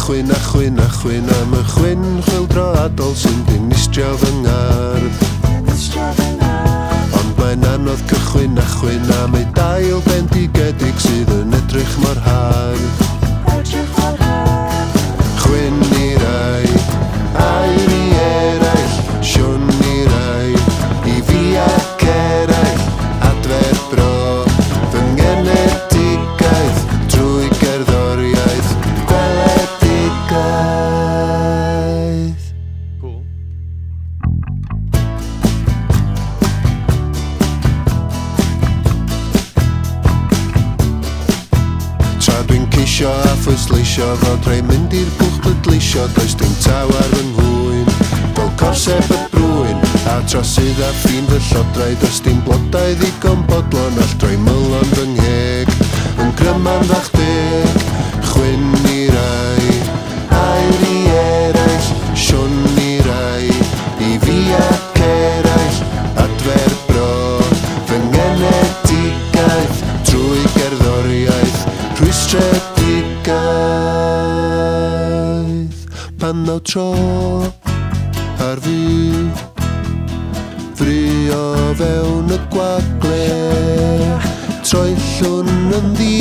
achwyn, achwyn, achwyn am y Chwyn Chwyldroadol sy'n dinistrio fy ngardd. Ond mae'n anodd cychwyn achwyn am ei dail bendigedig sydd yn edrych mor hardd. Chwyn I rhaid, air I eraill, Shwn I rhaid, I fi ac eraill, Adfer bro, fy ngenedigaeth, drwy gerddoriaeth, gweledigaeth. Cool. Tra dwi'n ceisio a phwysleisio fod rhaid mynd i'r blwch pleidleisio, does dim taw ar fy nghwyn. Fel corseb y brwyn, a trosydd a ffin fy llodrau, does dim blodau ddigon bodlon, all droi mylon fy ngheg, yn gryman fach deg. Chwyn I rhaid, air I eraill, Shwn I rhaid, I fi ac eraill, Adfer bro, fy ngenedigaeth, drwy gerddoriaeth, Rhys James. Pan ddaw tro ar fi ffrio fewn y gwagle, troellwn yn ddi